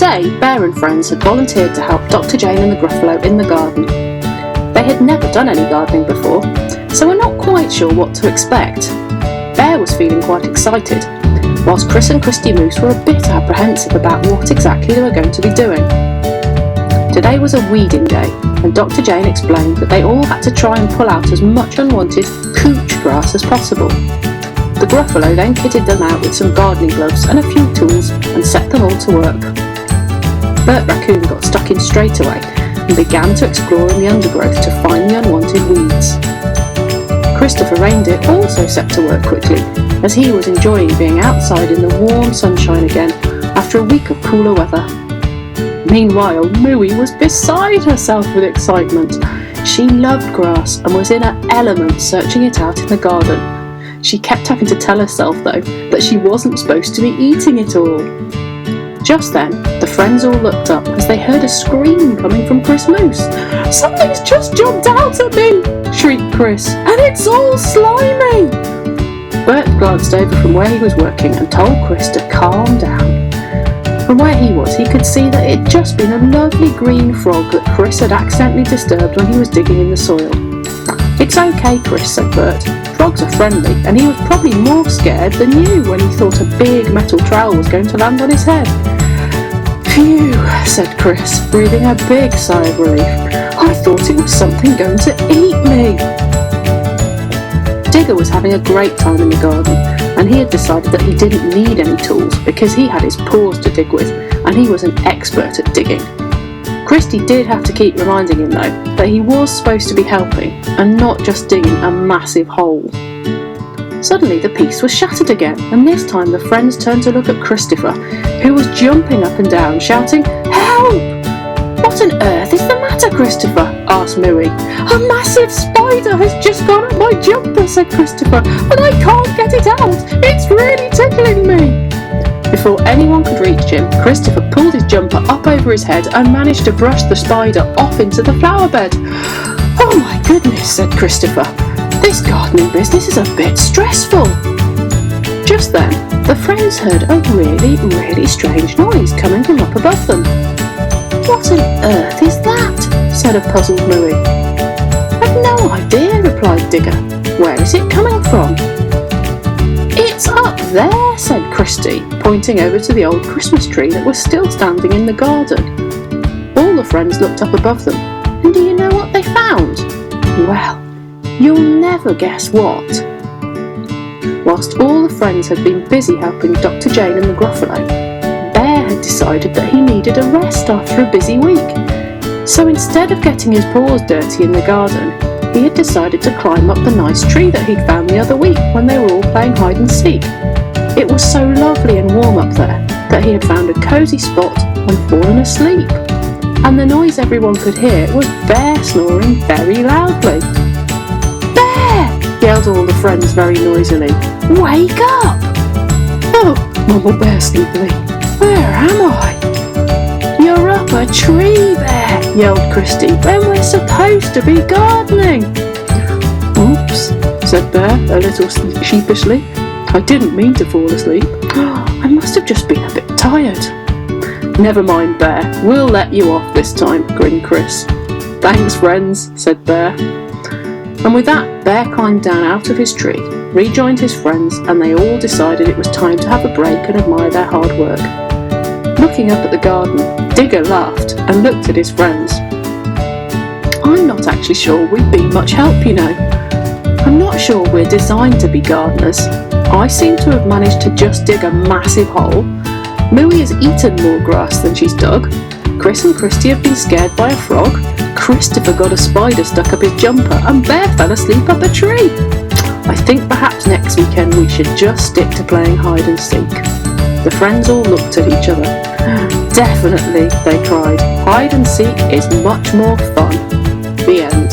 Today, Bear and friends had volunteered to help Dr. Jane and the Gruffalo in the garden. They had never done any gardening before, so were not quite sure what to expect. Bear was feeling quite excited, whilst Chris and Christy Moose were a bit apprehensive about what exactly they were going to be doing. Today was a weeding day, and Dr. Jane explained that they all had to try and pull out as much unwanted couch grass as possible. The Gruffalo then kitted them out with some gardening gloves and a few tools and set them all to work. Bert Raccoon got stuck in straight away and began to explore in the undergrowth to find the unwanted weeds. Christopher Reindeer also set to work quickly, as he was enjoying being outside in the warm sunshine again after a week of cooler weather. Meanwhile, Mooey was beside herself with excitement. She loved grass and was in her element searching it out in the garden. She kept having to tell herself, though, that she wasn't supposed to be eating it all. Just then, the friends all looked up as they heard a scream coming from Chris Moose. "Something's just jumped out at me!" shrieked Chris, "and it's all slimy!" Bert glanced over from where he was working and told Chris to calm down. From where he was, he could see that it had just been a lovely green frog that Chris had accidentally disturbed when he was digging in the soil. "It's okay, Chris," said Bert. "Frogs are friendly, and he was probably more scared than you when he thought a big metal trowel was going to land on his head." "Phew," said Chris, breathing a big sigh of relief. "I thought it was something going to eat me." Digger was having a great time in the garden, and he had decided that he didn't need any tools because he had his paws to dig with, and he was an expert at digging. Christy did have to keep reminding him, though, that he was supposed to be helping and not just digging a massive hole. Suddenly the peace was shattered again, and this time the friends turned to look at Christopher, who was jumping up and down, shouting, "Help!" "What on earth is the matter, Christopher?" asked Mooey. "A massive spider has just gone up my jumper," said Christopher, "and I can't get it out. It's really tickling me." Before anyone could reach him, Christopher pulled his jumper up over his head and managed to brush the spider off into the flower bed. "Oh my goodness," said Christopher. "This gardening business is a bit stressful." Just then, the friends heard a really, really strange noise coming from up above them. "What on earth is that?" said a puzzled Mooey. "I've no idea," replied Digger. "Where is it coming from?" "It's up there," said Christy, pointing over to the old Christmas tree that was still standing in the garden. All the friends looked up above them, and do you know what they found? Well, you'll never guess what. Whilst all the friends had been busy helping Dr. Jane and the Gruffalo, Bear had decided that he needed a rest after a busy week. So instead of getting his paws dirty in the garden, he had decided to climb up the nice tree that he'd found the other week when they were all playing hide and seek. It was so lovely and warm up there that he had found a cosy spot and fallen asleep. And the noise everyone could hear was Bear snoring very loudly. "Bear!" yelled all the friends very noisily. "Wake up!" "Oh," mumbled Bear sleepily. "Where am I?" "You're up a tree, Bear!" yelled Christy, "when we're supposed to be gardening." "Oops," said Bear a little sheepishly. "I didn't mean to fall asleep. I must have just been a bit tired." "Never mind, Bear, we'll let you off this time," grinned Chris. "Thanks, friends," said Bear. And with that, Bear climbed down out of his tree, rejoined his friends, and they all decided it was time to have a break and admire their hard work. Looking up at the garden, Digger laughed and looked at his friends. "I'm not actually sure we'd be much help, you know. I'm not sure we're designed to be gardeners. I seem to have managed to just dig a massive hole. Mooey has eaten more grass than she's dug. Chris and Christy have been scared by a frog. Christopher got a spider stuck up his jumper, and Bear fell asleep up a tree. I think perhaps next weekend we should just stick to playing hide and seek." The friends all looked at each other. "Definitely," they cried. "Hide and seek is much more fun." The end.